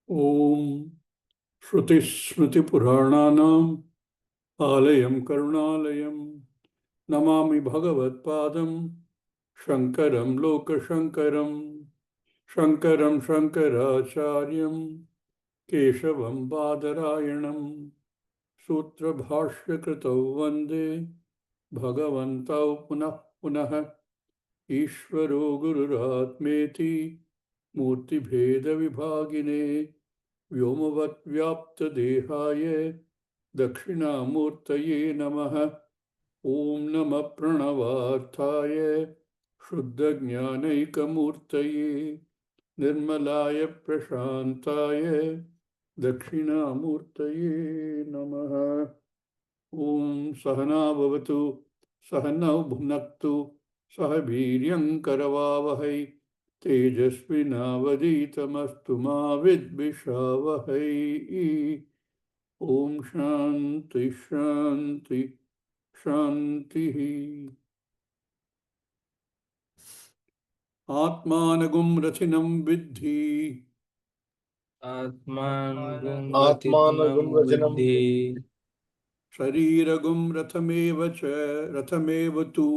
Om Shruti Smriti Purananam Alayam Karunalayam Namami Bhagavat Padam Shankaram Loka Shankaram Shankaracharyam Keshavam Badarayanam Sutra Bhashya Kritau Vande Bhagavantau Punah Punah Ishvaro Gururatmeti Murti Bheda Vibhagine Vyomavat Vyapta Dehaye Dakshinamurtaye Namaha Om Nama Pranavarthaye Shuddha Jnanaikamurtaye Nirmalaya Prashantaye Dakshinamurtaye Namaha Om Sahana Bhavatu Sahanau Bhunaktu Sahabhiryam Karavavahai Tejasvinavaditamastu ma vidvishavahai. Om Shanti Shanti Shanti. Atmanagum Ratinam Vidhi Atmanagum Atmanagum Ratinam Rajanam Vidhi Shariragum Rathamevacha Rathamevatu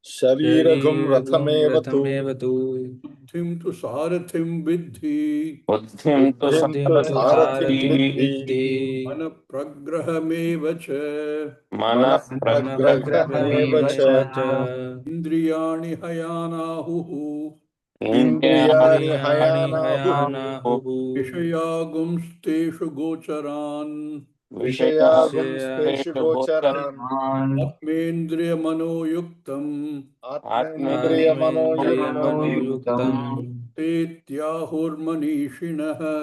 Shariragum Shariragum Rathamevatu Rathamevatu Buddhim tu Sarathim Vidhi Buddhim tu Buddhim Buddhim tu Sarathim sarati Vidhi Sarathim Mana Pragrahamevacha mana Manapragrahamevacha Manapragrahamevacha Indriyani Hayanahuhu Indriyani Indriyani Hayanahu Hayanahu Vishayagumsteshu Gocharan Vishayagumsteshu Vishaya Gocharan Atmendriya Manoyuktam Atmendriya Atmendriya Manoyuktam Manoyuktam Tetyahurmanishinaha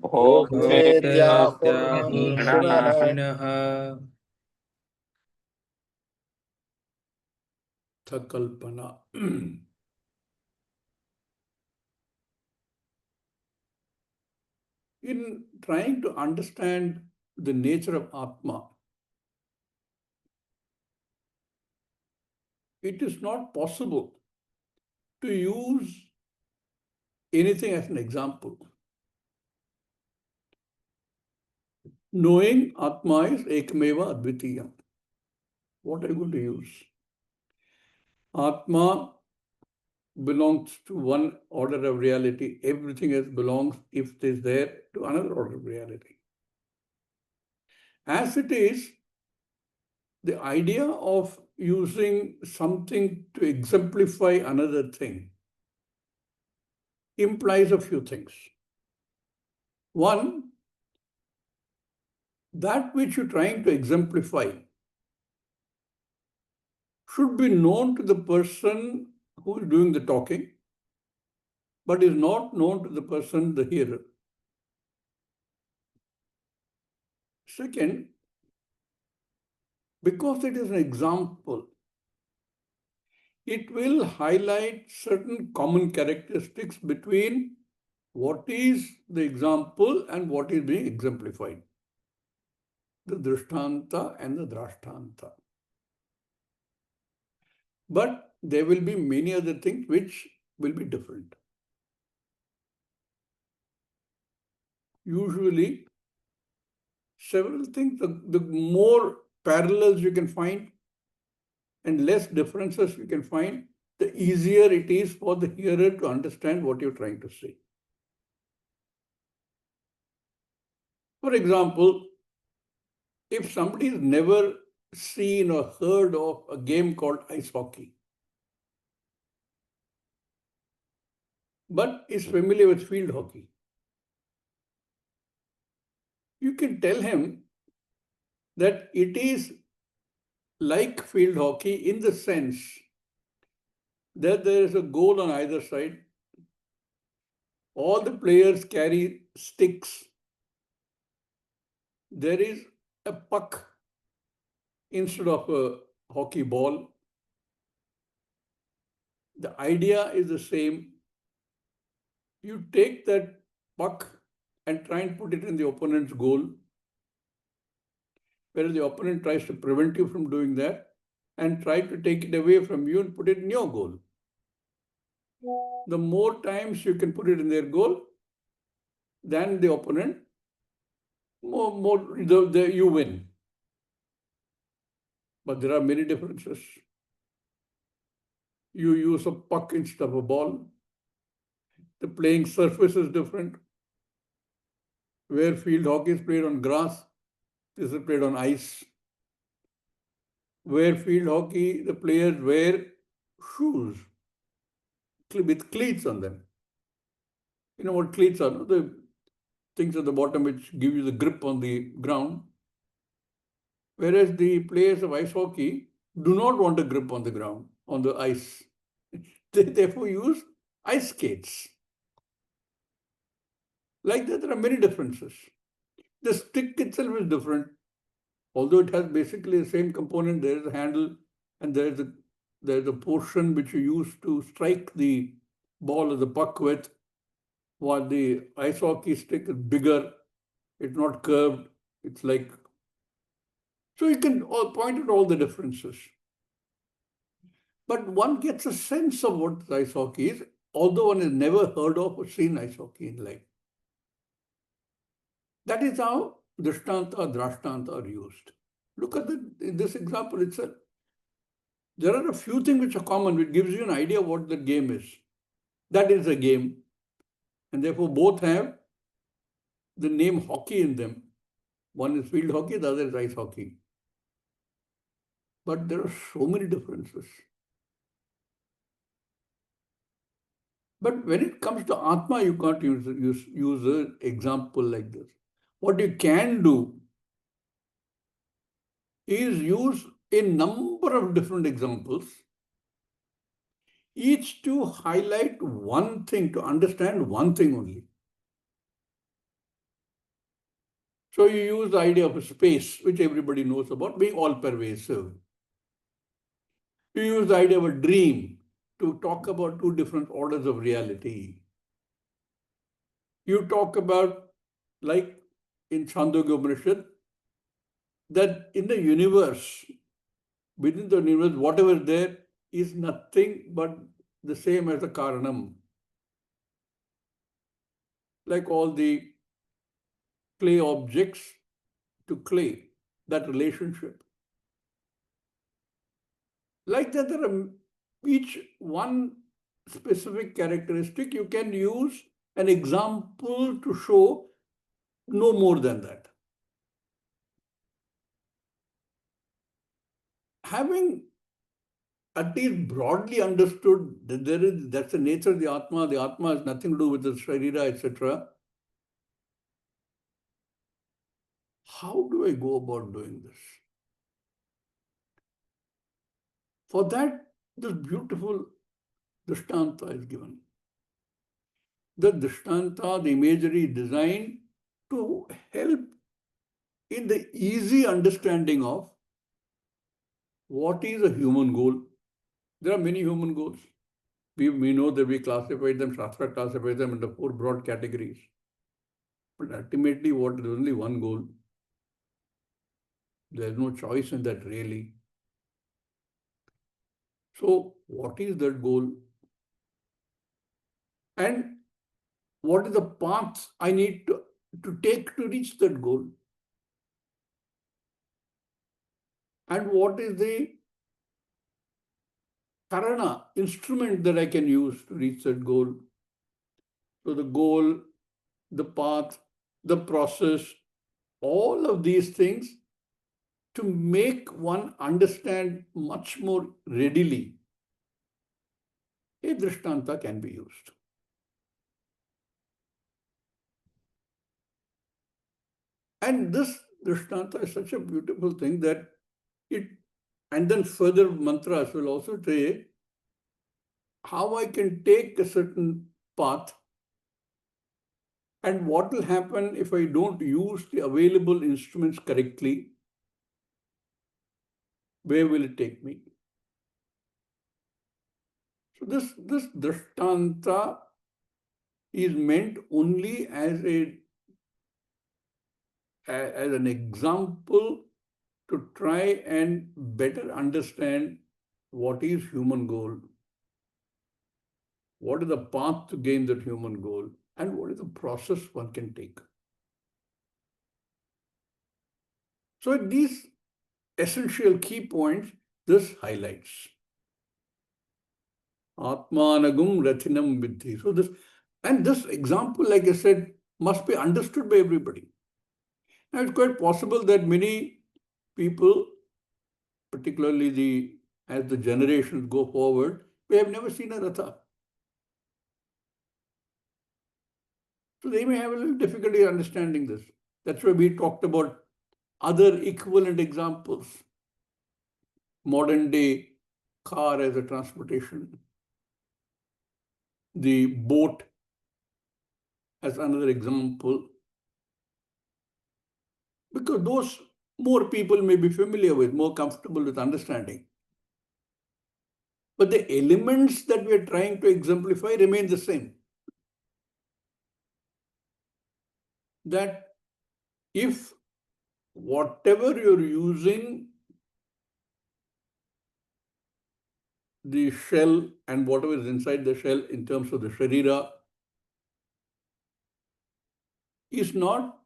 Bhokte bhoktetyahurmanishinaha Tyahurmanishinaha Bhoktetyahurmanishinaha Thakalpana. In trying to understand the nature of Atma, it is not possible to use anything as an example. Knowing Atma is Ekmeva Advitiyam. What are you going to use? Atma belongs to one order of reality. Everything else belongs, if it is there, to another order of reality. As it is, the idea of using something to exemplify another thing implies a few things. One, that which you're trying to exemplify should be known to the person who is doing the talking, but is not known to the person, the hearer. Second, because it is an example, it will highlight certain common characteristics between what is the example and what is being exemplified. The drishtanta and the drashtanta. But there will be many other things which will be different. Usually, several things, the more parallels you can find and less differences you can find, the easier it is for the hearer to understand what you're trying to say. For example, if somebody has never seen or heard of a game called ice hockey, but is familiar with field hockey, you can tell him that it is like field hockey in the sense that there is a goal on either side. All the players carry sticks. There is a puck instead of a hockey ball. The idea is the same. You take that puck and try and put it in the opponent's goal, whereas the opponent tries to prevent you from doing that and try to take it away from you and put it in your goal. The more times you can put it in their goal, than the opponent, you win. But there are many differences. You use a puck instead of a ball. The playing surface is different. Where field hockey is played on grass, this is played on ice. Where field hockey, the players wear shoes with cleats on them. You know what cleats are? No? The things at the bottom which give you the grip on the ground. Whereas the players of ice hockey do not want a grip on the ground, on the ice. They therefore use ice skates. Like that, there are many differences. The stick itself is different. Although it has basically the same component, there is a handle and there is a portion which you use to strike the ball or the puck with, while the ice hockey stick is bigger, it's not curved, it's like... So you can point out all the differences. But one gets a sense of what ice hockey is, although one has never heard of or seen ice hockey in life. That is how Drishtanta, Drashtanta are used. Look at in this example itself. There are a few things which are common, which gives you an idea what the game is. That is a game. And therefore, both have the name hockey in them. One is field hockey, the other is ice hockey. But there are so many differences. But when it comes to Atma, you can't use an example like this. What you can do is use a number of different examples, each to highlight one thing, to understand one thing only. So you use the idea of a space, which everybody knows about, being all-pervasive. You use the idea of a dream to talk about two different orders of reality. You talk about, like in Chandogya Upanishad, that in the universe, within the universe, whatever is there is nothing but the same as the Karanam. Like all the clay objects to clay, that relationship. Like that, there are each one specific characteristic you can use an example to show no more than that. Having at least broadly understood that that's the nature of the Atma has nothing to do with the Sharira, etc. How do I go about doing this? For that, this beautiful Drishtanta is given. The Drishtanta, the imagery is designed to help in the easy understanding of what is a human goal. There are many human goals. We know that we classified them, Shastra classified them into 4 broad categories. But ultimately, what is only one goal? There is no choice in that really. So, what is that goal? And what is the path I need to take to reach that goal? And what is the karana, instrument that I can use to reach that goal? So the goal, the path, the process, all of these things to make one understand much more readily, a Drishtanta can be used. And this Drishtanta is such a beautiful thing that and then further mantras will also say how I can take a certain path and what will happen if I don't use the available instruments correctly. Where will it take me? So this Drishtanta is meant only as an example to try and better understand what is human goal, what is the path to gain that human goal, and what is the process one can take. So these essential key points this highlights. Atmanagum Rathinam Vidhi. So this example, like I said, must be understood by everybody. Now it's quite possible that many people, particularly as the generations go forward, we have never seen a Ratha. So they may have a little difficulty understanding this. That's why we talked about other equivalent examples. Modern day car as a transportation, the boat as another example, because those more people may be familiar with, more comfortable with understanding. But the elements that we are trying to exemplify remain the same. That if whatever you're using, the shell and whatever is inside the shell in terms of the sharira is not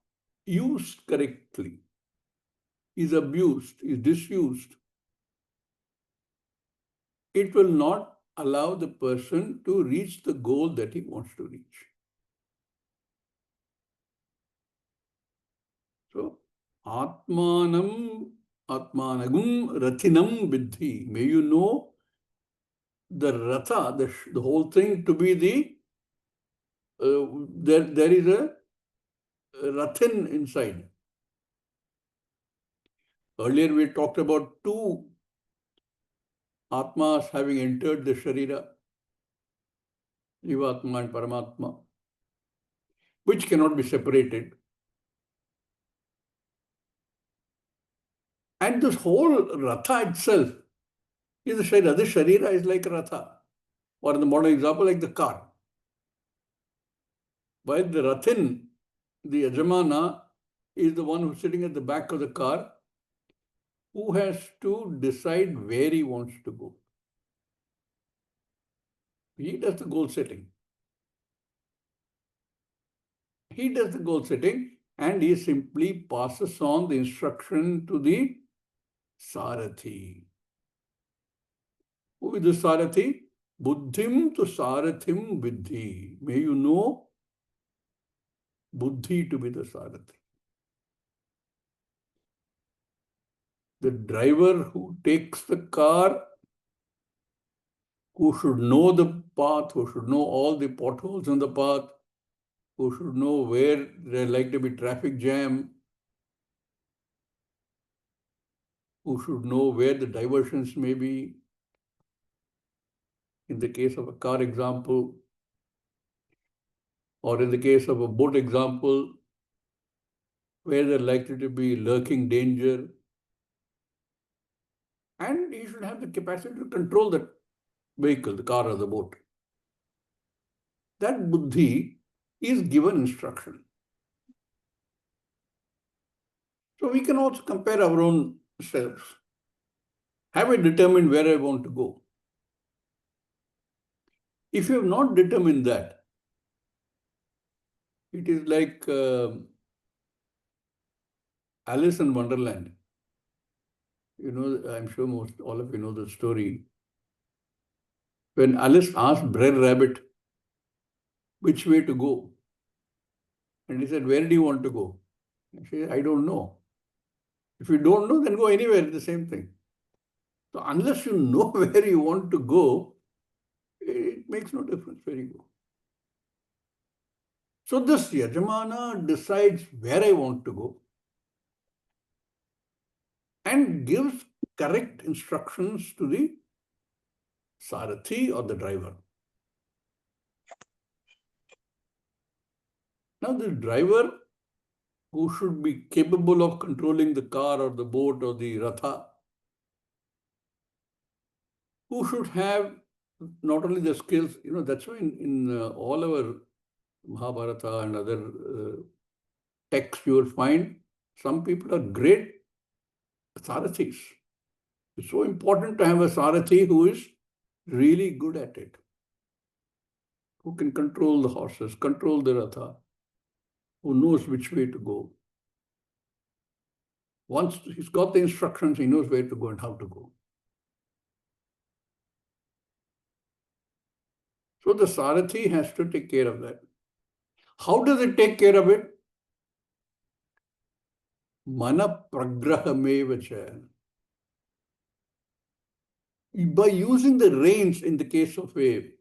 used correctly, is abused, is disused, it will not allow the person to reach the goal that he wants to reach. So, Atmanagum Rathinam Vidhi. May you know the Ratha, the whole thing to be there is a Rathin inside. Earlier we talked about two Atmas having entered the Sharira, Jivatma and Paramatma, which cannot be separated. And this whole Ratha itself is a Sharira. This Sharira is like a Ratha, or in the modern example, like the car. While the Rathin, the Yajamana, is the one who's sitting at the back of the car, who has to decide where he wants to go. He does the goal setting. He does the goal setting and he simply passes on the instruction to the Sarathi. Who is the Sarathi? Buddhim to Sarathim Vidhi. May you know Buddhi to be the Sarathi. The driver who takes the car, who should know the path, who should know all the potholes on the path, who should know where there like to be traffic jam, who should know where the diversions may be. In the case of a car example, or in the case of a boat example, where there likely to be lurking danger. And he should have the capacity to control that vehicle, the car or the boat. That buddhi is given instruction. So we can also compare our own selves. Have I determined where I want to go? If you have not determined that, it is like Alice in Wonderland. You know, I'm sure all of you know the story. When Alice asked Brer Rabbit which way to go, and he said, "Where do you want to go?" And she said, "I don't know." If you don't know, then go anywhere, it's the same thing. So unless you know where you want to go, it makes no difference where you go. So this Yajamana decides where I want to go and gives correct instructions to the Sarathi or the driver. Now the driver, who should be capable of controlling the car or the boat or the Ratha, who should have not only the skills, that's why in all our Mahabharata and other texts you will find some people are great Sarathis. It's so important to have a Sarathi who is really good at it. who can control the horses, control the ratha, who knows which way to go. Once he's got the instructions, he knows where to go and how to go. So the Sarathi has to take care of that. How does it take care of it? Mana pragrahameva cha. By using the reins in the case of a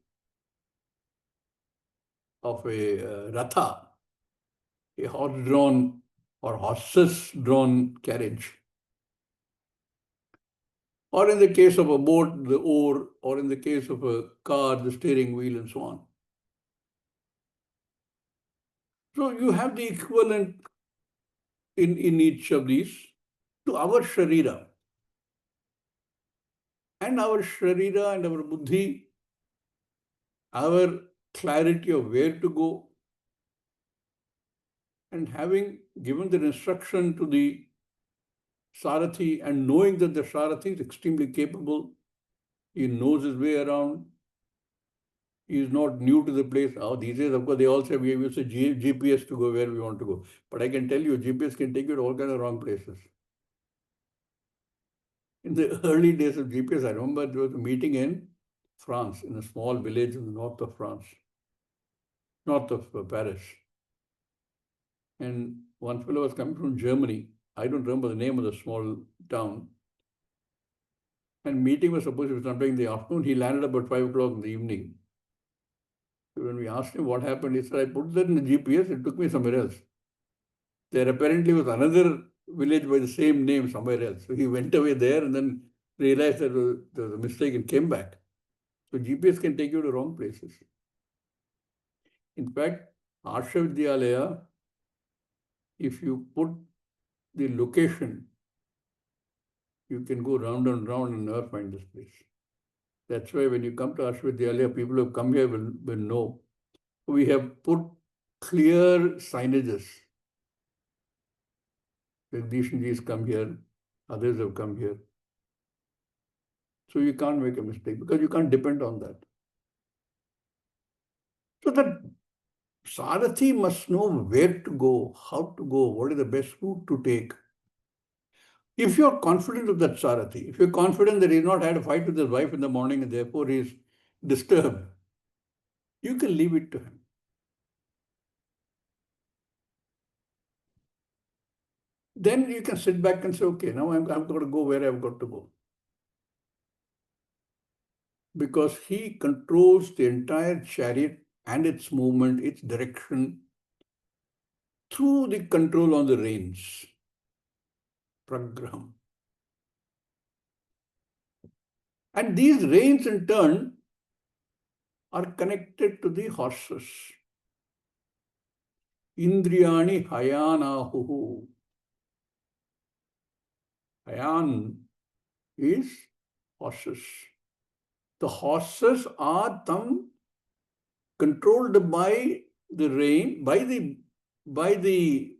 ratha, a horse-drawn or horses-drawn carriage, or in the case of a boat, the oar, or in the case of a car, the steering wheel, and so on. So you have the equivalent in each of these to our sharira. And our sharira and our buddhi, our clarity of where to go, and having given the instruction to the Sarathi and knowing that the Sarathi is extremely capable, he knows his way around, he is not new to the place. Now, these days, of course, they all say we use a GPS to go where we want to go. But I can tell you, GPS can take you to all kinds of wrong places. In the early days of GPS, I remember there was a meeting in France, in a small village in the north of France, north of Paris. And one fellow was coming from Germany. I don't remember the name of the small town. And meeting was supposed to be sometime in the afternoon. He landed about 5 o'clock in the evening. So when we asked him what happened, he said, I put that in the GPS, it took me somewhere else. There apparently was another village by the same name somewhere else. So he went away there and then realized that there was a mistake and came back. So GPS can take you to wrong places. In fact, Arsha Vidyalaya, if you put the location, you can go round and round and never find this place. That's why when you come to Arsha Vidyalaya, people who have come here will know. We have put clear signages. Jagdishanji has come here, others have come here. So you can't make a mistake because you can't depend on that. So that Sarathi must know where to go, how to go, what is the best route to take. If you're confident of that Sarathi, if you're confident that he's not had a fight with his wife in the morning and therefore he's disturbed, you can leave it to him. Then you can sit back and say, okay, now I've got to go where I've got to go. Because he controls the entire chariot and its movement, its direction, through the control on the reins. Pragraham. And these reins in turn are connected to the horses. Indriyani hayanahuhu. Hayan is horses. The horses are controlled by the rein, by the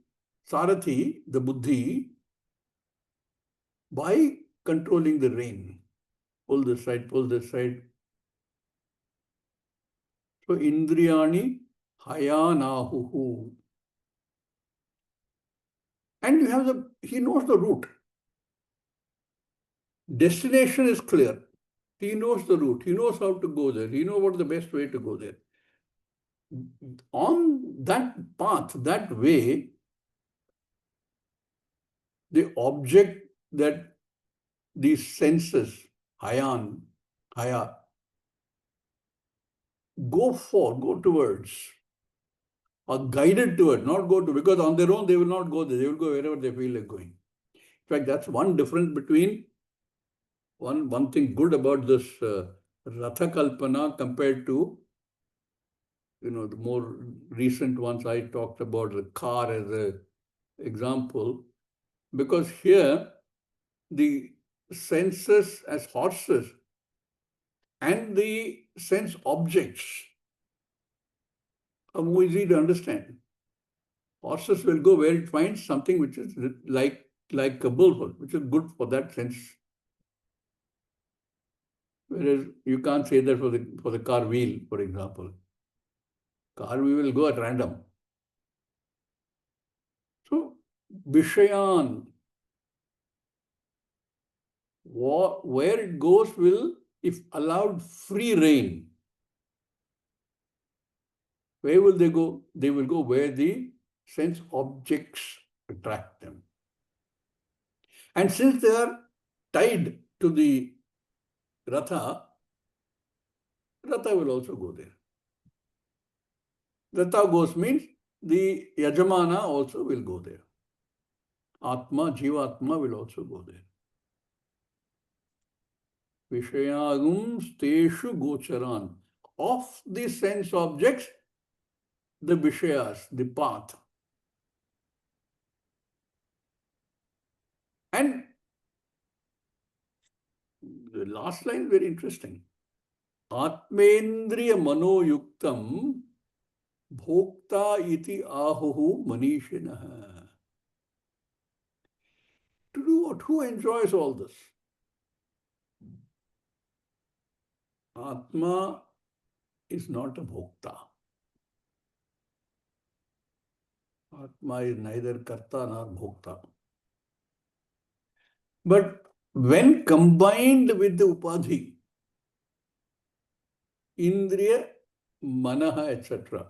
Sarathi, the buddhi, by controlling the rein. Pull this side, pull this side. So Indriyani hayanahuhu. And you have he knows the route. Destination is clear. He knows the route. He knows how to go there. He knows what is the best way to go there. On that path, that way, the object that these senses, haya, go towards, or guided toward, not go to, because on their own they will not go there. They will go wherever they feel like going. In fact, that's one difference between one thing good about this Ratha Kalpana compared to, the more recent ones I talked about, the car as an example, because here the senses as horses and the sense objects are more easy to understand. Horses will go where it finds something which is like a bullhorse, which is good for that sense. Whereas you can't say that for the car wheel, for example. Car we will go at random. So, Bashyam, where it goes will, if allowed free rein, where will they go? They will go where the sense objects attract them. And since they are tied to the Ratha, Ratha will also go there. Ratha goes means the Yajamana also will go there. Atma, Jivatma will also go there. Vishayagum steshu gocharan. Of the sense objects, the Vishayas, the path. And the last line is very interesting. Atmendriya manoyuktam bhokta iti ahuhu manishinaha. To do what? Who enjoys all this? Atma is not a bhokta. Atma is neither karta nor bhokta. But when combined with the upadhi, indriya, manaha, etc.,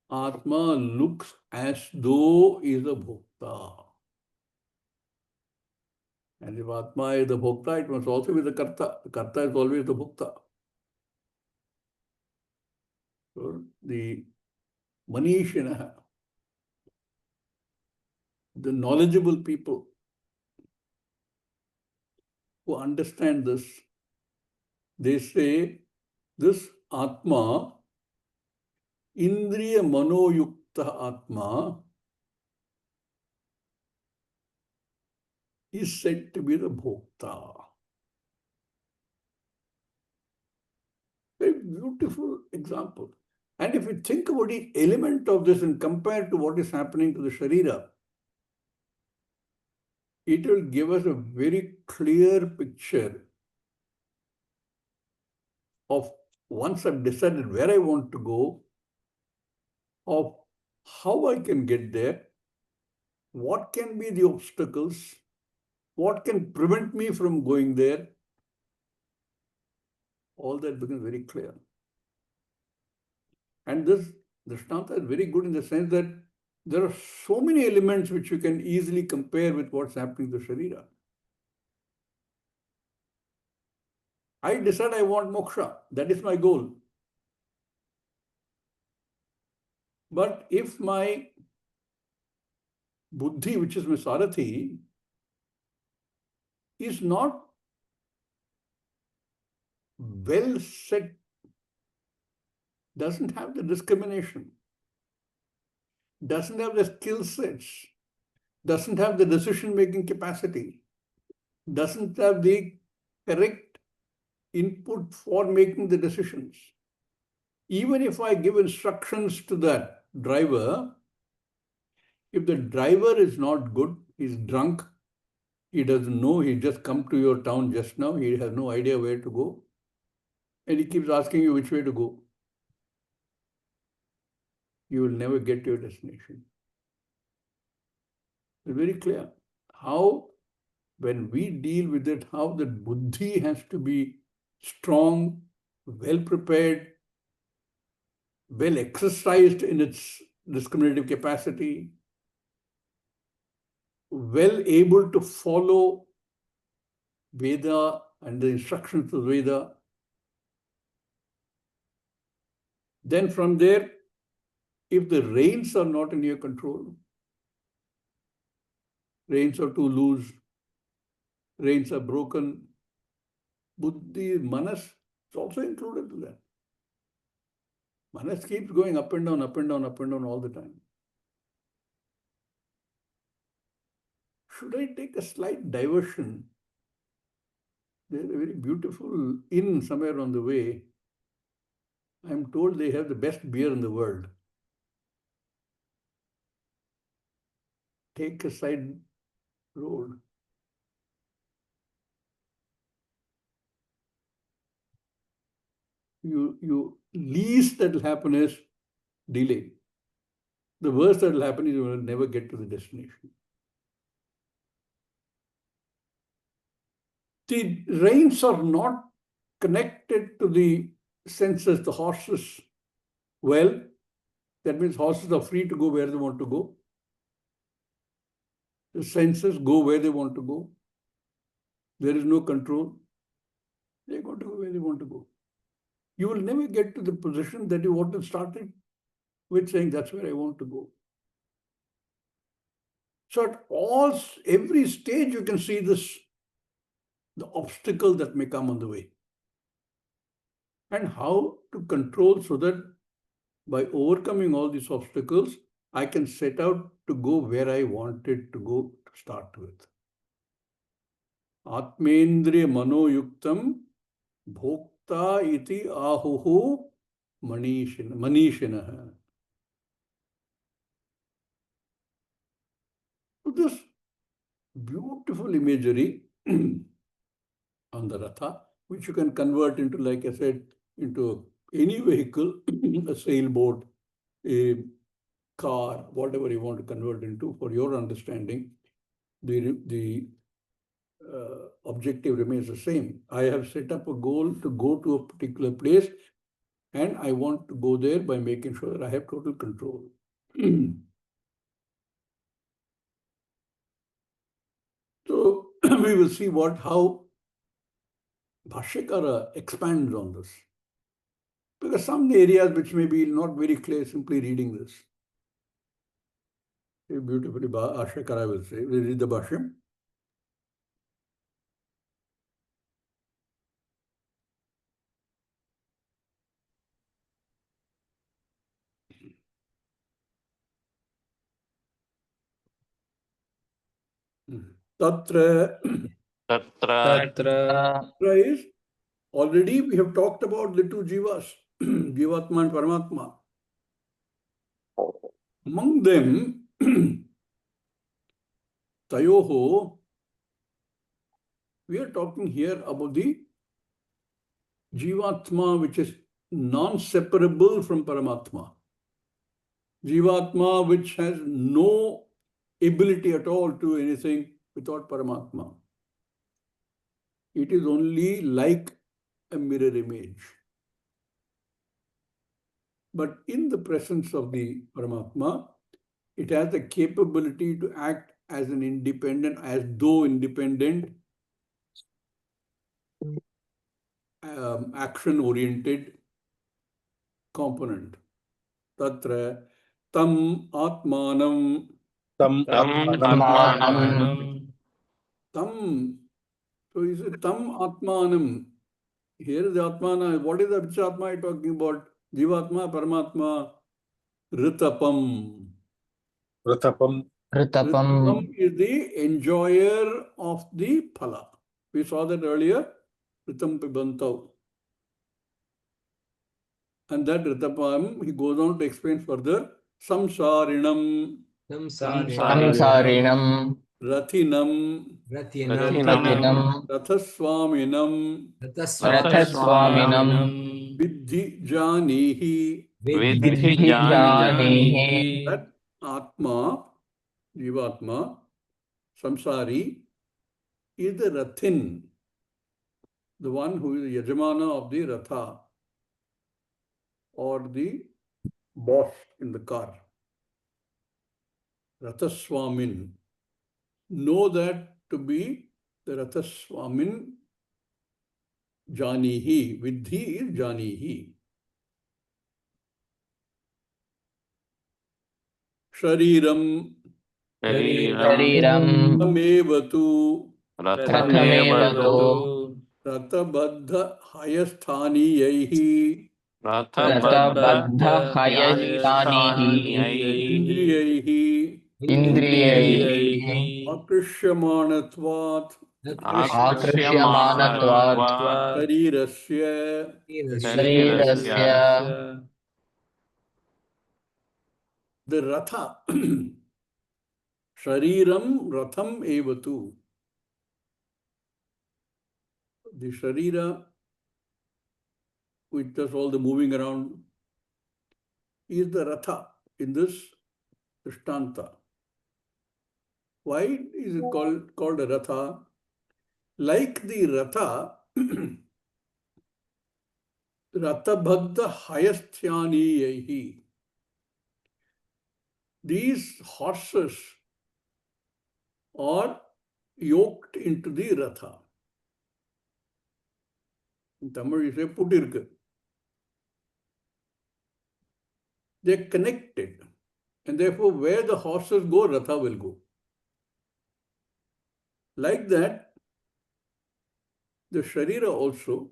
Atma looks as though is a bhokta. And if Atma is the bhokta, it must also be the karta. The karta is always the bhokta. So the manishinaha, the knowledgeable people who understand this, they say this Atma, Indriya Manoyukta Atma, is said to be the bhokta. Very beautiful example. And if you think about each element of this and compare to what is happening to the Sharira, it will give us a very clear picture of, once I've decided where I want to go, of how I can get there, what can be the obstacles, what can prevent me from going there. All that becomes very clear. And this Drishtanta is very good in the sense that there are so many elements which you can easily compare with what's happening to Sharira. I decide I want moksha. That is my goal. But if my buddhi, which is my sarathi, is not well set, doesn't have the discrimination, doesn't have the skill sets, doesn't have the decision-making capacity, doesn't have the correct input for making the decisions. Even if I give instructions to that driver, if the driver is not good, he's drunk, he doesn't know, he just come to your town just now, he has no idea where to go, and he keeps asking you which way to go, you will never get to your destination. It's very clear how, when we deal with it, how the buddhi has to be strong, well prepared, well exercised in its discriminative capacity, well able to follow Veda and the instructions of Veda. Then from there, if the reins are not in your control, reins are too loose, reins are broken, buddhi, manas is also included in that. Manas keeps going up and down, up and down, up and down all the time. Should I take a slight diversion? There's a very beautiful inn somewhere on the way. I'm told they have the best beer in the world. Take a side road. you least that will happen is delay. The worst that will happen is you will never get to the destination. The reins are not connected to the senses, the horses. Well, that means horses are free to go where they want to go. The senses go where they want to go. There is no control. They're going to go where they want to go. You will never get to the position that you want to start it with saying, that's where I want to go. So at every stage, you can see this, the obstacle that may come on the way. And how to control so that by overcoming all these obstacles, I can set out to go where I wanted to go to start with. Atmendriya manoyuktam bhokta iti ahuhu manishinaha. So this beautiful imagery on the Ratha, which you can convert into, like I said, into any vehicle, a sailboat, a car, whatever you want to convert into for your understanding, the objective remains the same. I have set up a goal to go to a particular place, and I want to go there by making sure that I have total control. So we will see how Bhashyakara expands on this. Because some areas which may be not very clear simply reading this. Very beautifully Bhashyakara will say. We read the Bashyam. Tatra Tatra is already we have talked about the two jivas, Jivatma and Paramatma. Among them, Tayoho, we are talking here about the Jivatma, which is non-separable from Paramatma. Jivatma, which has no ability at all to do anything without Paramatma. It is only like a mirror image. But in the presence of the Paramatma, it has the capability to act as an independent, as though independent, action-oriented component. Tatra tam atmanam. Tam Atmanam. Tam. So is it tam atmanam? Here is the atmana. What is the which atma I talking about? Jivatma, Paramatma, Ritapam. Ratapam. Ritapam is the enjoyer of the phala. We saw that earlier. Ritam pibantav. And that Ritapam, he goes on to explain further. Samsarinam. Samsarinam. Rathinam. Ratinam. Rathaswaminam. Rathaswaminam. Vidhi janihi. Vidhijanihi. That Atma, Jivatma, Samsari, is the Rathin, the one who is the Yajamana of the Ratha, or the boss in the car. Rathaswamin. Know that to be the Rathaswamin Janihi. Vidhi is Janihi. Shariram. Shariram. Ramevatu. Rathamevatu. Ratabadha Hayasthaniyaihi. Ratabadha Hayastanihi. hayastanihi. Indriyaihi. Indriyaihi. Akrishamanatvat. Akrishyamanatvat. Sharirasya. Sharirasya. The Ratha. Shariram Ratham Evatu. The Sharira which does all the moving around, is the Ratha in this Drishtanta. Why is it called a Ratha? Like the Ratha, Rathabhagda Hayasthyaniyahi. These horses are yoked into the Ratha. In Tamil, you say Putirku. They're connected. And therefore, where the horses go, Ratha will go. Like that, the Sharira also,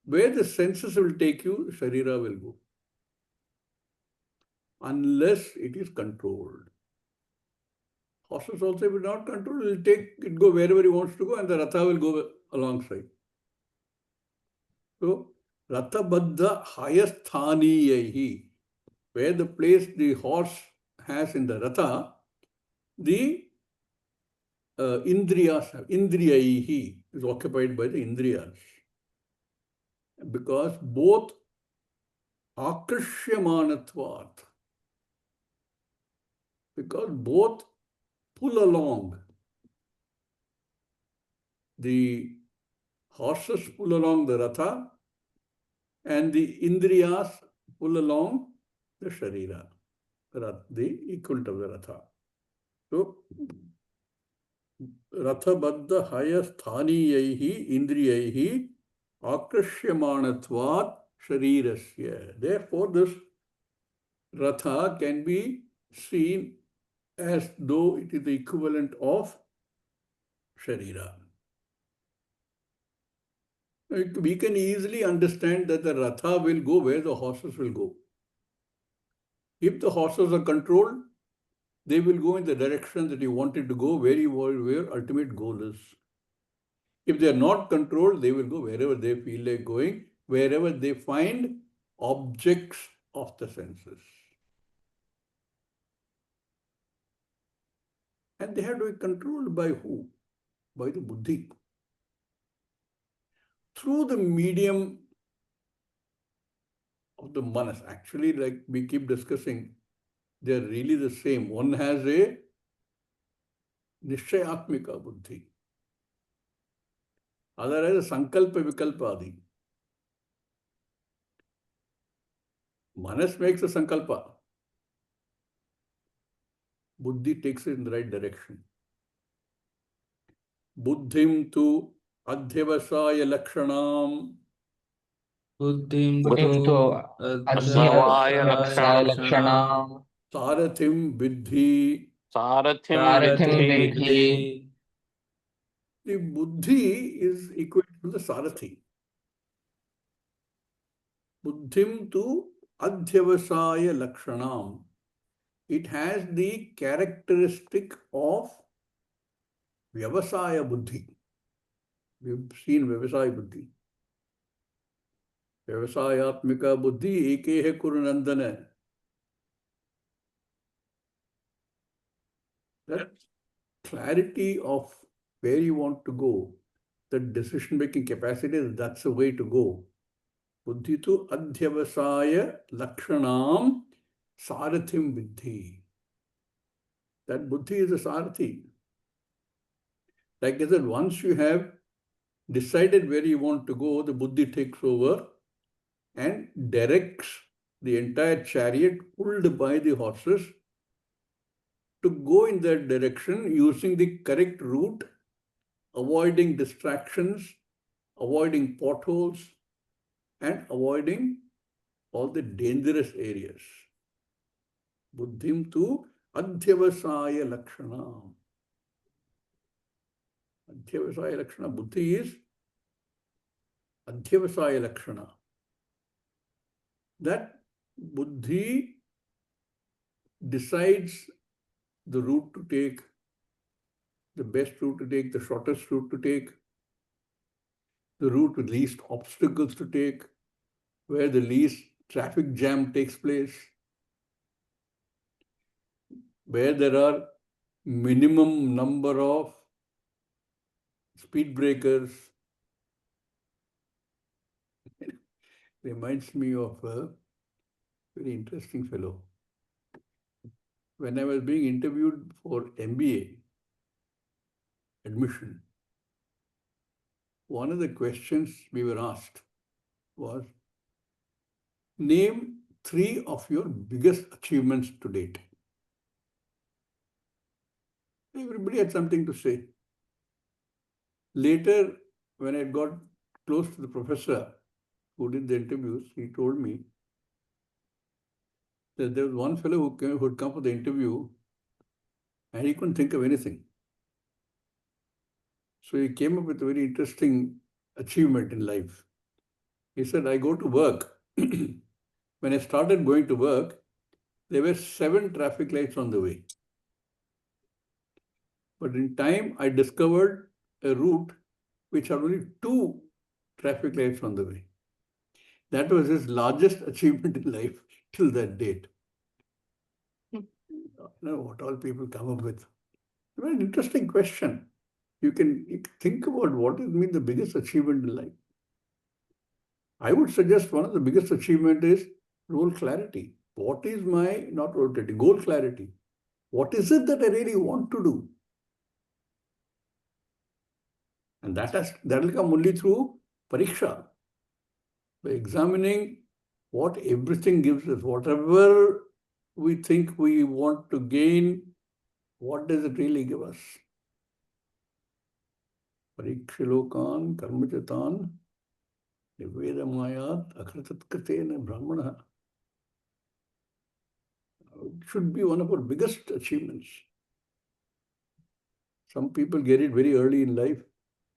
where the senses will take you, Sharira will go. Unless it is controlled. Horses also, if not controlled, it go wherever he wants to go, and the Ratha will go alongside. So, Ratha Baddha Hayasthaniyahi, where the place the horse has in the Ratha, the Indriyahi is occupied by the Indriyas. Because both Akrishyamanattvat, because both pull along. The horses pull along the Ratha and the Indriyas pull along the Sharira, the equivalent of the Ratha. So, Ratha Baddha Hayasthaniyahi Indriyahi Akrishyamanattvat Sharirasya. Therefore, this Ratha can be seen as though it is the equivalent of Sharira. We can easily understand that the Ratha will go where the horses will go. If the horses are controlled, they will go in the direction that you wanted to go, where ultimate goal is. If they are not controlled, they will go wherever they feel like going, wherever they find objects of the senses. And they have to be controlled by who? By the buddhi. Through the medium of the manas. Actually, like we keep discussing, they are really the same. One has a Nishayatmika buddhi. Other has a Sankalpa Vikalpa adi. Manas makes a Sankalpa. Buddhi takes it in the right direction. Buddhim tu adhyavasaya lakshanam. Buddhim Buddhim tu adhyavasaya adhyavasaya lakshanam. lakshanam. Sarathim vidhi. Sarathim Sarathim vidhi. vidhi. The buddhi is equal to the sarathi. Buddhim tu adhyavasaya lakshanam. It has the characteristic of Vyavasaya buddhi. We've seen Vyavasaya buddhi. Vyavasayatmika buddhi ekehe kurunandana. That clarity of where you want to go, the decision-making capacity, that's the way to go. Buddhi tu adhyavasaya lakshanam sarathim vidhi. That buddhi is a sarathi. Like I said, once you have decided where you want to go, the buddhi takes over and directs the entire chariot pulled by the horses to go in that direction using the correct route, avoiding distractions, avoiding potholes, and avoiding all the dangerous areas. Buddhim tu adhyavasaya lakshana. Adhyavasaya lakshana. Buddhi is adhyavasaya lakshana. That buddhi decides the route to take, the best route to take, the shortest route to take, the route with least obstacles to take, where the least traffic jam takes place, where there are minimum number of speed breakers, reminds me of a very interesting fellow. When I was being interviewed for MBA admission, one of the questions we were asked was, name 3 of your biggest achievements to date. Everybody had something to say. Later, when I got close to the professor who did the interviews, he told me that there was one fellow who had come for the interview and he couldn't think of anything. So he came up with a very interesting achievement in life. He said, I go to work. When I started going to work, there were 7 traffic lights on the way. But in time, I discovered a route which had only 2 traffic lights on the way. That was his largest achievement in life till that date. You know what all people come up with. Very interesting question. You can think about what has been the biggest achievement in life. I would suggest one of the biggest achievement is role clarity. What is my, not role clarity, goal clarity? What is it that I really want to do? And that will come only through pariksha. By examining what everything gives us, whatever we think we want to gain, what does it really give us? Parikshilokan karmachatan nivedamayat akratatkrtena brahmana. It should be one of our biggest achievements. Some people get it very early in life,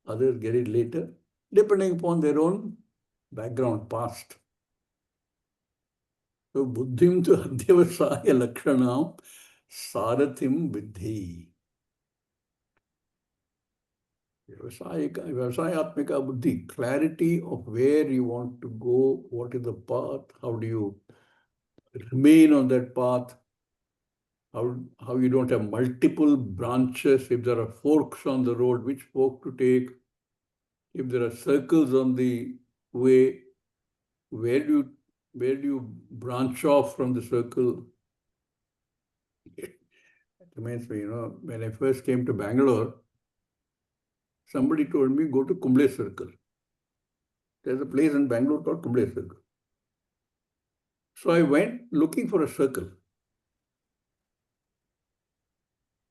others get it later, depending upon their own background, past. So, buddhim tu adhyavasaya lakshanam sarathim vidhi. Vyavasayatmika buddhi, clarity of where you want to go, what is the path, how do you remain on that path, how you don't have multiple branches, if there are forks on the road, which fork to take, if there are circles on the way, where do you branch off from the circle? It reminds me, when I first came to Bangalore, somebody told me, go to Kumble Circle. There's a place in Bangalore called Kumble Circle. So I went looking for a circle.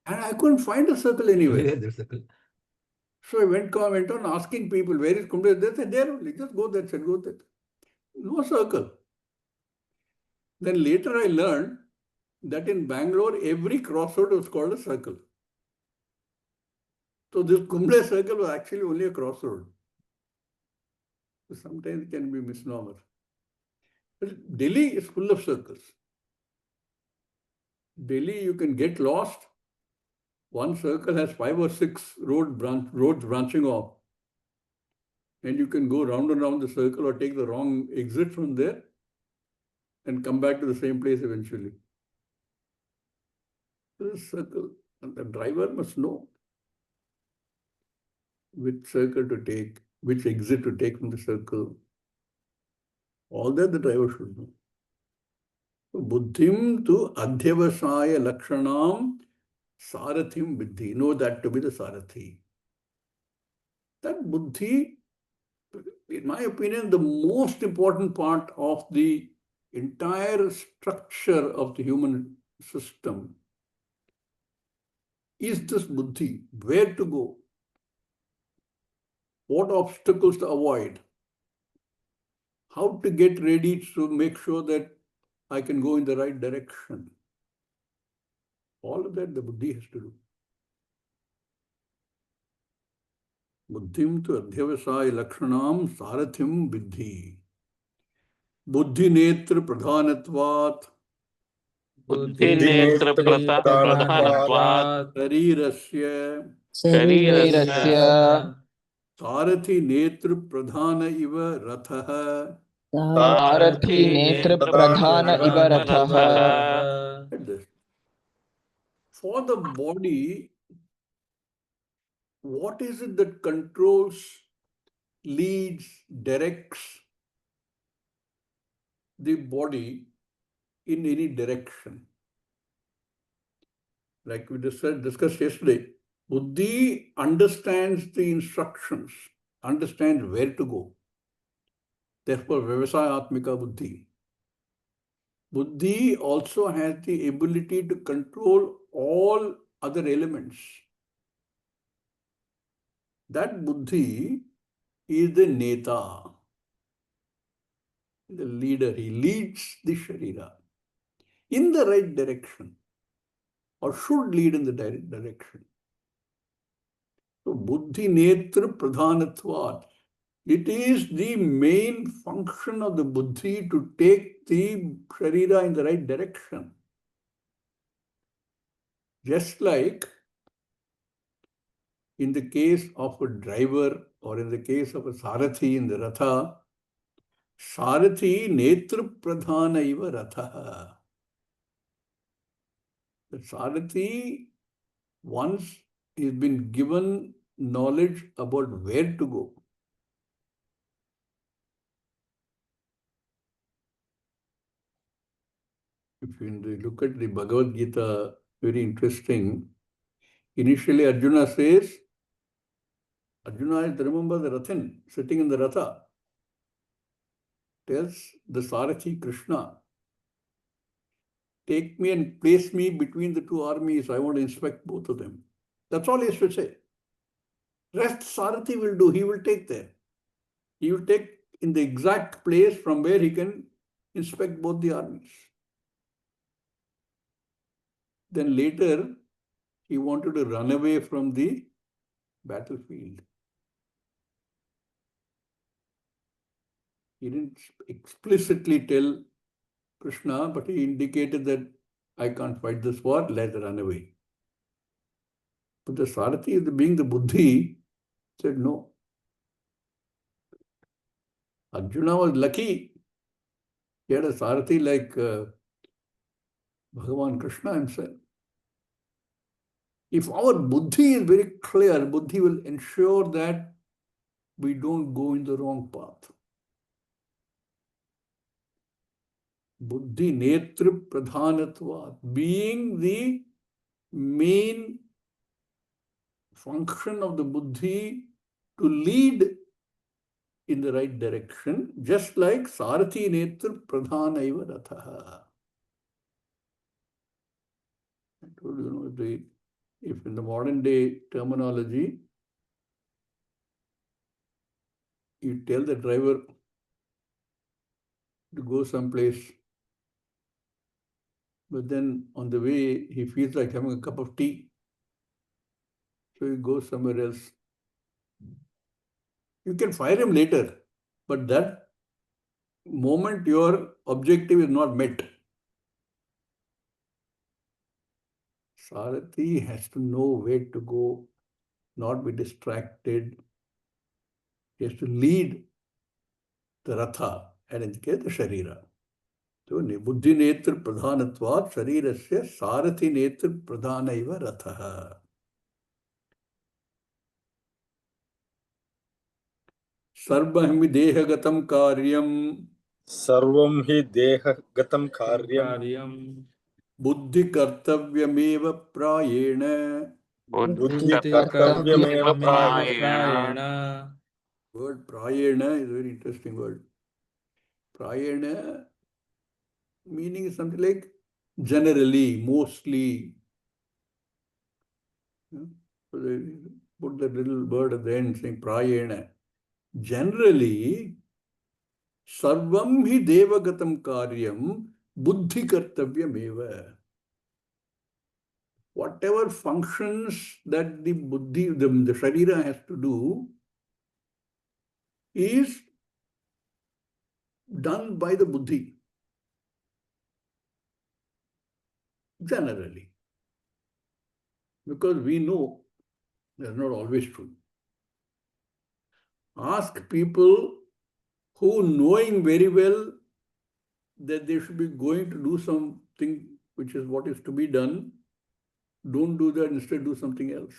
And I couldn't find a circle anywhere. So I went on asking people, where is Kumble? They said, there only, just go there, go there. No circle. Then later I learned that in Bangalore, every crossroad was called a circle. So this Kumble Circle was actually only a crossroad. So sometimes it can be misnomer. But Delhi is full of circles. Delhi, you can get lost. One circle has 5 or 6 roads branching off. And you can go round and round the circle or take the wrong exit from there and come back to the same place eventually. This circle, and the driver must know which circle to take, which exit to take from the circle. All that the driver should know. So, buddhim tu adhyavasaya lakshanam sarathim vidhi. Know that to be the sarathi. That buddhi, in my opinion, the most important part of the entire structure of the human system is this buddhi. Where to go? What obstacles to avoid? How to get ready to make sure that I can go in the right direction? All of that the buddhi has to do. Buddhim tu adhyavasaya lakshanam sarathim vidhi. Buddhi netra pradhanatvat. Buddhi netra pradhanatvat Sharirasya. sharirasya Sarati Sarathi netra pradhana iva rathaha. Sarati नेत्र Netra प्रधान इव Pradhana रथः Iva At this. For the body, what is it that controls, leads, directs the body in any direction. Like we discussed yesterday, Buddhi understands the instructions, understands where to go. Therefore, Vyavasayatmika Buddhi. Buddhi also has the ability to control all other elements. That Buddhi is the Neta, the leader. He leads the Sharira in the right direction, or should lead in the right direction. So, Buddhi Netra Pradhanatvat. It is the main function of the Buddhi to take the Sharira in the right direction. Just like in the case of a driver or in the case of a Sarathi in the Ratha, Sarathi Netra Pradhanaiva Ratha. The Sarathi, once he's been given knowledge about where to go, if you look at the Bhagavad Gita, very interesting. Initially, Arjuna says, Arjuna is, remember the Rathan sitting in the Ratha, tells the Sarathi Krishna, take me and place me between the two armies. I want to inspect both of them. That's all he has to say. Rest Sarathi will do. He will take there. He will take in the exact place from where he can inspect both the armies. Then later, he wanted to run away from the battlefield. He didn't explicitly tell Krishna, but he indicated that I can't fight this war, let's run away. But the Sarathi, being the Buddhi, said no. Arjuna was lucky. He had a Sarathi like Bhagavan Krishna himself. If our Buddhi is very clear, Buddhi will ensure that we don't go in the wrong path. Buddhi Netra Pradhanatva, being the main function of the Buddhi to lead in the right direction, just like Sarathi Netra Pradhanaiva Ratha. I told you, if in the modern day terminology, you tell the driver to go someplace, but then on the way he feels like having a cup of tea, so he goes somewhere else. You can fire him later, but that moment your objective is not met. Sarathi has to know where to go, not be distracted. He has to lead the Ratha, and in the case the Sharira. So, Buddhi Netra Pradhanatvat Sharirasya Sarathi Netra Pradhanaiva Ratha. Sarvahmi Dehagatam Karyam सर्वं हि देहगतं कार्यं कार्यं Buddhi Kartavyameva Prayena. बुद्धि बुद्धि कर्तव्यमेव प्रायेण प्रायेण. Word Prayena is a very interesting word. Prayena meaning is something like generally, mostly. So they put that little word at the end saying Prayena. Generally, Sarvam hi devagatam karyam buddhi kartavyameva. Whatever functions that the buddhi, the Sharira has to do, is done by the buddhi. Generally. Because we know that's not always true. Ask people who, knowing very well that they should be going to do something which is what is to be done, don't do that, instead do something else.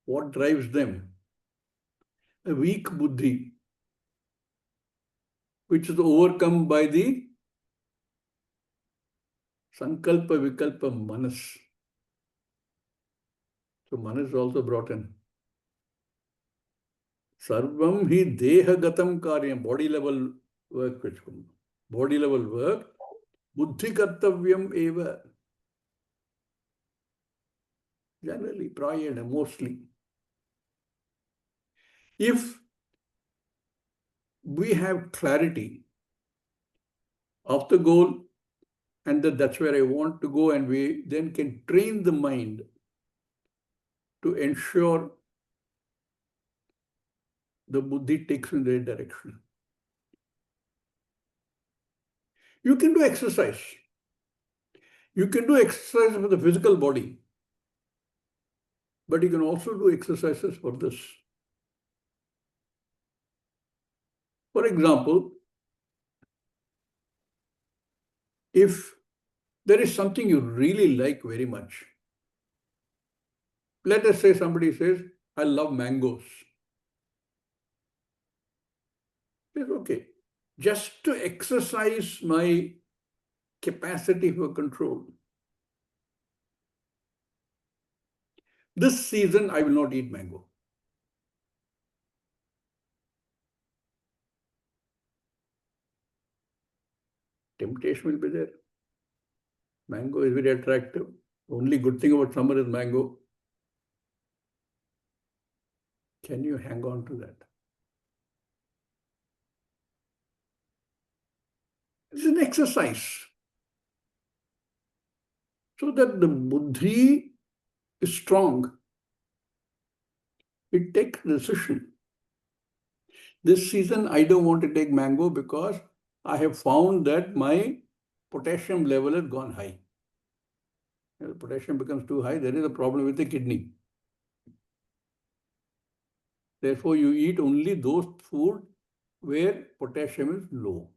What drives them? A weak buddhi. which is overcome by the sankalpa vikalpa manas. So manas is also brought in. Sarvam hi dehagatam karyam, body level work, which body level work, buddhi kartavyam eva. Generally, prayana, mostly. If we have clarity of the goal and that's where I want to go, and we then can train the mind to ensure the buddhi takes in the direction. You can do exercise. You can do exercise for the physical body, but you can also do exercises for this. For example, if there is something you really like very much, let us say somebody says, I love mangoes. It's okay. Just to exercise my capacity for control. This season, I will not eat mango. Temptation will be there. Mango is very attractive. Only good thing about summer is mango. Can you hang on to that? It's an exercise. So that the buddhi is strong. It takes decision. This season, I don't want to take mango because I have found that my potassium level has gone high. When the potassium becomes too high, there is a problem with the kidney. Therefore, you eat only those food where potassium is low.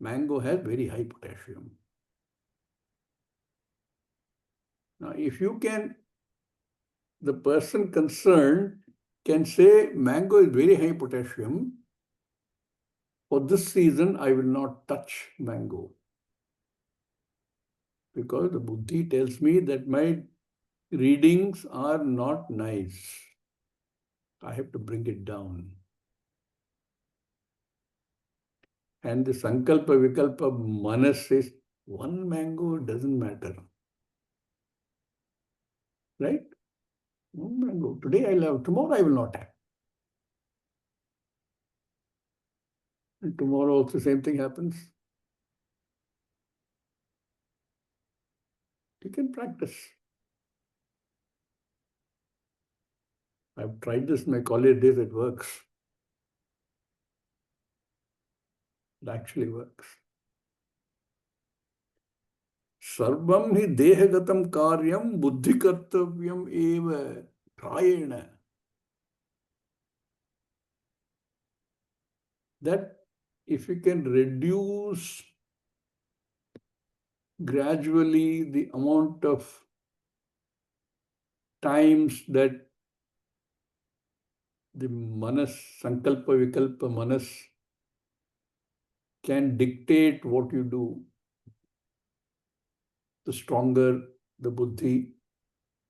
Mango has very high potassium. Now, if you can, the person concerned can say mango is very high potassium. For this season, I will not touch mango. Because the buddhi tells me that my readings are not nice. I have to bring it down. And the sankalpa vikalpa manas says, one mango doesn't matter. Right? One mango. Today I'll have, tomorrow I will not have. And tomorrow also same thing happens. You can practice. I've tried this in my college days, it works. It actually works. Sarvam hi dehagatam karyam buddhi kartavyam eva prayena. That if you can reduce gradually the amount of times that the manas, sankalpa, vikalpa manas can dictate what you do, the stronger the buddhi,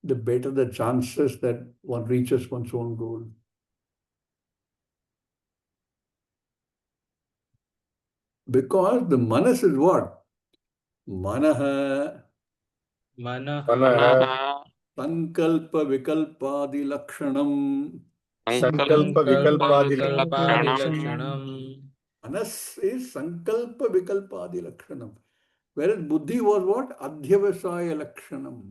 the better the chances that one reaches one's own goal. Because the manas is what? Manaha, Manah, sankalpa, vikalpadi lakshanam. sankalpa vikalpadi Lakshanam. Manas is sankalpa, vikalpadi lakshanam. Whereas buddhi was what? Adhyavasaya lakshanam.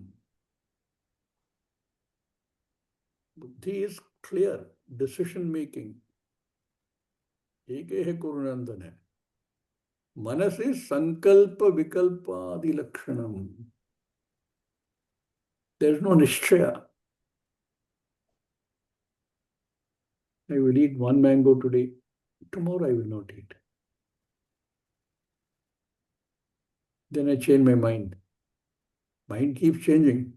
Buddhi is clear, decision making. Eke hai Kurunandan hai. Manas is sankalpa, vikalpadi lakshanam. There is no nishchaya. I will eat one mango today. Tomorrow I will not eat. Then I change my mind. Mind keeps changing.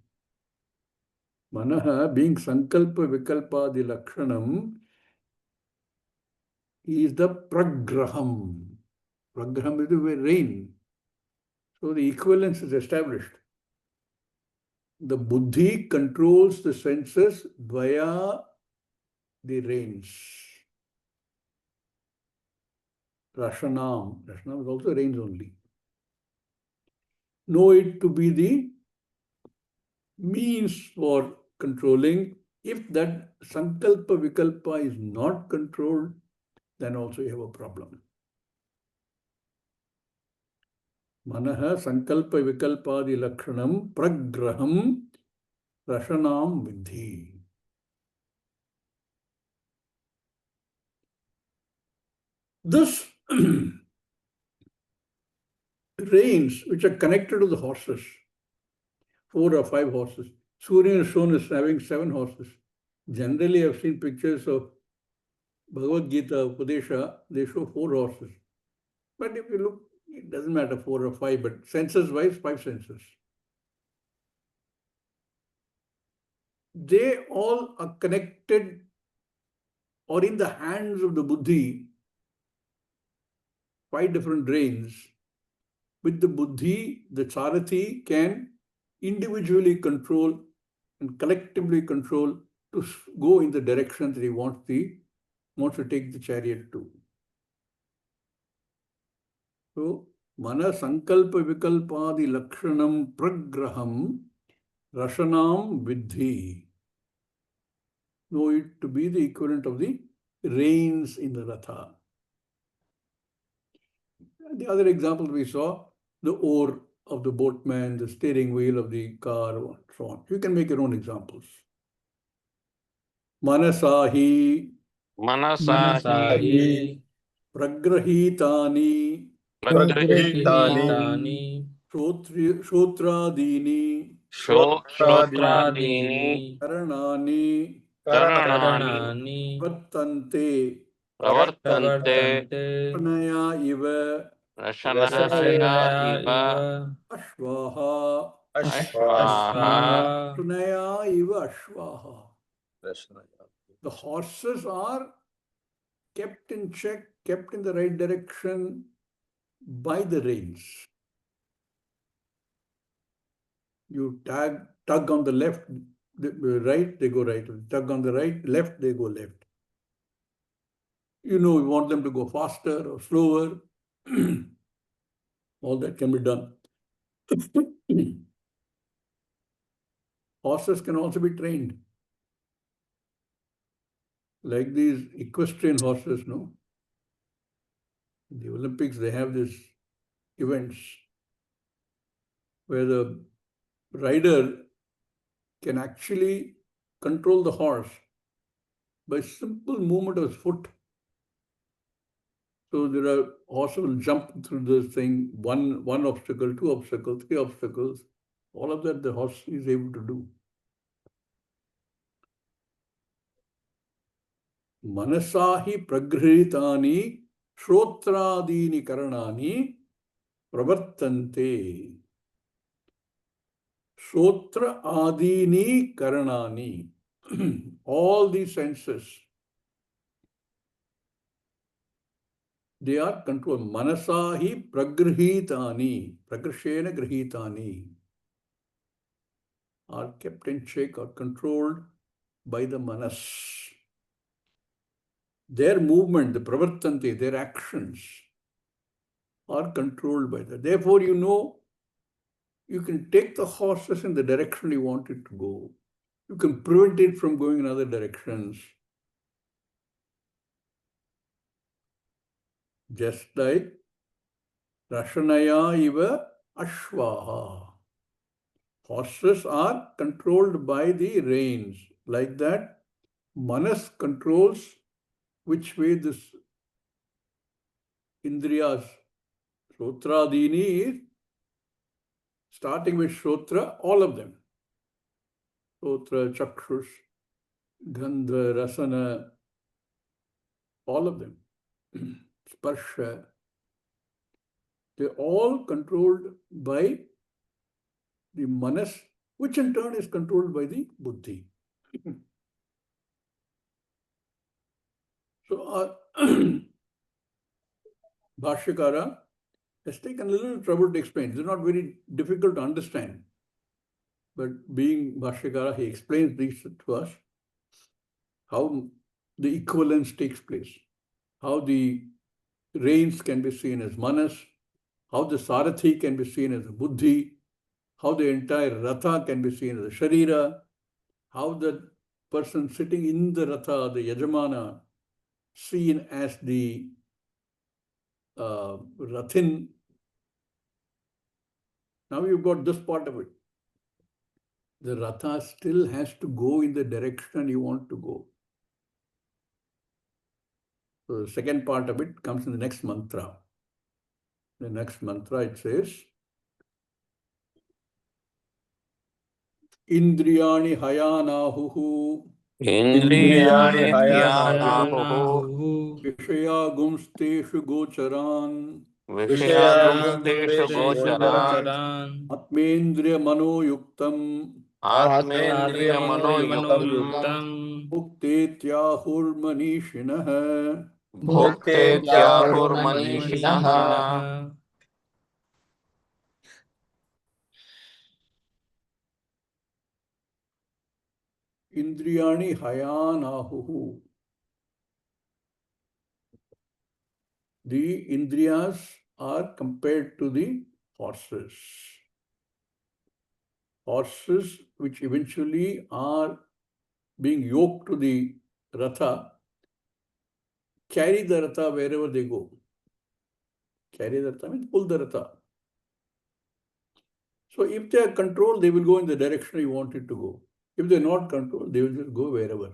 Manaha being sankalpa vikalpadi lakshanam, He is the pragraham. Pragraham is the rain. So the equivalence is established. The buddhi controls the senses via the reins. Rashanam. Rashanam is also reins only. Know it to be the means for controlling. If that sankalpa vikalpa is not controlled, then also you have a problem. Manaha sankalpa vikalpadi lakshanam pragraham rashanam vidhi. This reins which are connected to the horses, 4 or 5 horses. Surya is shown as having 7 horses. Generally, I've seen pictures of Bhagavad Gita, Upadesha, they show 4 horses. But if you look, it doesn't matter 4 or 5, but senses wise, 5 senses. They all are connected or in the hands of the buddhi, 5 different reins. With the buddhi, the sarathi can individually control and collectively control to go in the direction that he wants to take the chariot to. So, mana sankalpa vikalpadi lakshanam pragraham rashanam vidhi. Know it to be the equivalent of the reins in the ratha. The other example we saw, the oar of the boatman, the steering wheel of the car, and so on. You can make your own examples. Manasahi Manasahi pragrahitani pragrihitani Shotradini Shotradini Karanani Karanani Vattante Pravartante Pranaya iva Rashanaya Iva Ashvaha Ashvaha Pranaya iva Ashvaha. The horses are kept in check, kept in the right direction by the reins. You tug on the left, the right, they go right. Tug on the right, left, they go left. You know, you want them to go faster or slower. All that can be done. Horses can also be trained. Like these equestrian horses, no? In the Olympics, they have these events where the rider can actually control the horse by simple movement of his foot. So there are horses will jump through this thing, one obstacle, 2 obstacles, 3 obstacles. All of that the horse is able to do. Manasahi praghritani shrotradini karanani pravartante. Shrotra adini karanani. All these senses, they are controlled. Manasahi pragrihitani, prakrishena grihitani, are kept in check or controlled by the manas. Their movement, the pravartante, their actions are controlled by that. Therefore, you know, you can take the horses in the direction you want it to go. You can prevent it from going in other directions. Just like Rashanaya iva Ashvaha. Horses are controlled by the reins. Like that, Manas controls which way this Indriyas, Shotradini is starting with Shotra, all of them. Shotra, Chakshus, Gandha, Rasana, all of them. Sparsha. They're all controlled by the Manas, which in turn is controlled by the Buddhi. So Bhashyakara has taken a little trouble to explain. It's not very difficult to understand. But being Bhashyakara, he explains this to us, how the equivalence takes place, how the reins can be seen as manas, how the sarathi can be seen as a buddhi, how the entire ratha can be seen as a sharira, how the person sitting in the ratha, the yajamana, seen as the rathin. Now you've got this part of it. The ratha still has to go in the direction you want to go. So the second part of it comes in the next mantra. The next mantra, it says, Indriyani hayanahuhu Indriyani Indriyani hayanahuः Vishaya gumsteshu gocharan Vishyagunsteshu gocharan Gocharan Atmendriya manoyuktam Atmendriya manoyuktam Atmendriyamanoyuktam Bhuktetyahur manishinah. Bhuktetyahurmanishinaः. Indriyani hayanahuhu. The Indriyas are compared to the horses. Horses which eventually are being yoked to the ratha, carry the ratha wherever they go. Carry the ratha means pull the ratha. So if they are controlled, they will go in the direction you want it to go. If they are not controlled, they will just go wherever.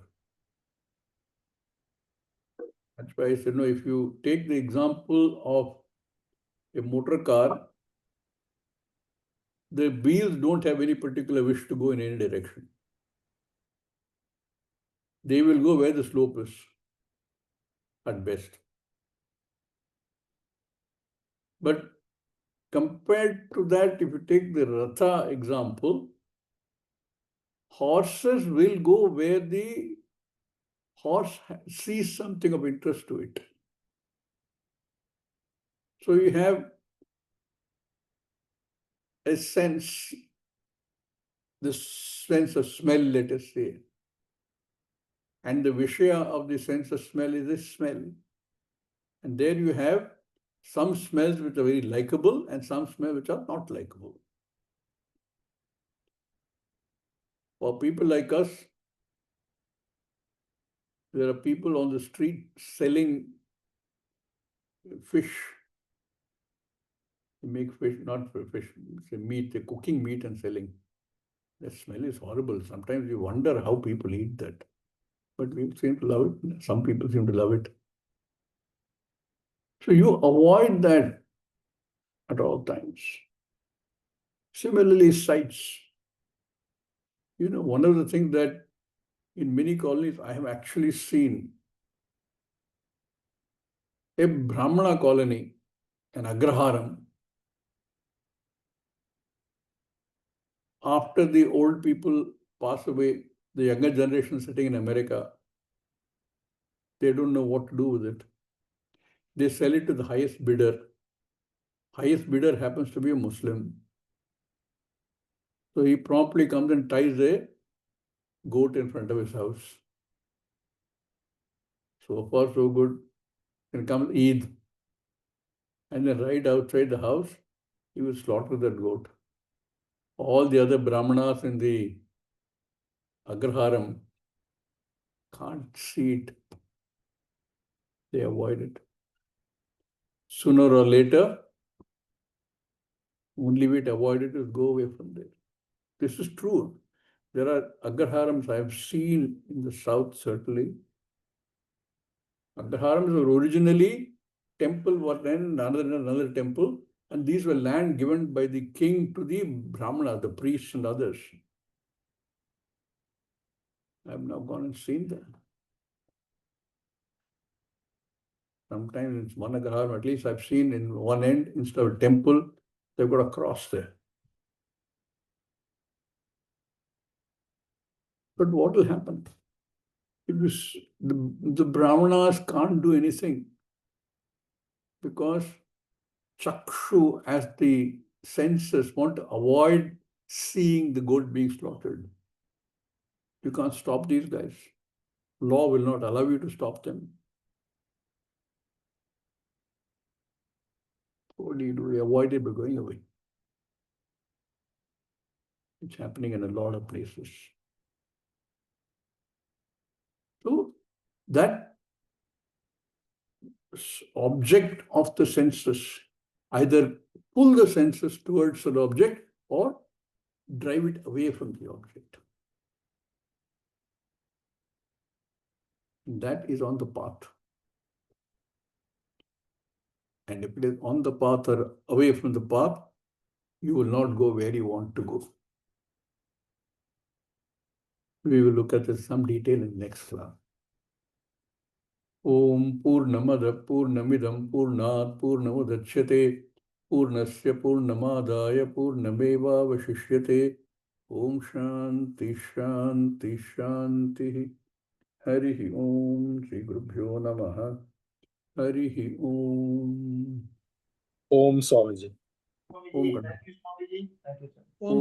That's why I said, no, if you take the example of a motor car, the wheels don't have any particular wish to go in any direction. They will go where the slope is, at best. But compared to that, if you take the ratha example, horses will go where the horse sees something of interest to it. So you have a sense, the sense of smell, let us say. And the vishaya of the sense of smell is a smell. And there you have some smells which are very likable and some smells which are not likable. For people like us, there are people on the street selling fish. They make fish, not fish, it's a meat, they're cooking meat and selling. The smell is horrible. Sometimes you wonder how people eat that. But we seem to love it. Some people seem to love it. So you avoid that at all times. Similarly, sights. You know, one of the things that in many colonies I have actually seen, a Brahmana colony, an Agraharam, after the old people pass away, the younger generation sitting in America, they don't know what to do with it. They sell it to the highest bidder. Highest bidder happens to be a Muslim. So he promptly comes and ties a goat in front of his house. So far, so good. Then comes Eid. And then right outside the house, he will slaughter that goat. All the other Brahmanas in the Agraharam can't see it. They avoid it. Sooner or later, only way to avoid it is go away from there. This is true. There are Agraharams I have seen in the south, certainly. Agraharams were originally temple, was then another temple, and these were land given by the king to the Brahmana, the priests and others. I have now gone and seen them. Sometimes it's one Agraharam, at least I've seen in one end, instead of a temple, they've got a cross there. But what will happen? If the Brahmanas can't do anything, because chakshu as the senses want to avoid seeing the goat being slaughtered. You can't stop these guys. Law will not allow you to stop them. What do? We avoid it by going away. It's happening in a lot of places. So that object of the senses either pull the senses towards the object or drive it away from the object. That is on the path. And if it is on the path or away from the path, you will not go where you want to go. We will look at this in some detail in the next class. Om Purnamada Purnamidam Purnat Purnamudachyate Purnasya Purnamadaya Purnameva Vashishyate. Om Shanti Shanti Shanti. Harihi Om Shri Gurubhyo Namaha. Harihi Om. Om Swamiji. Om Gana. Om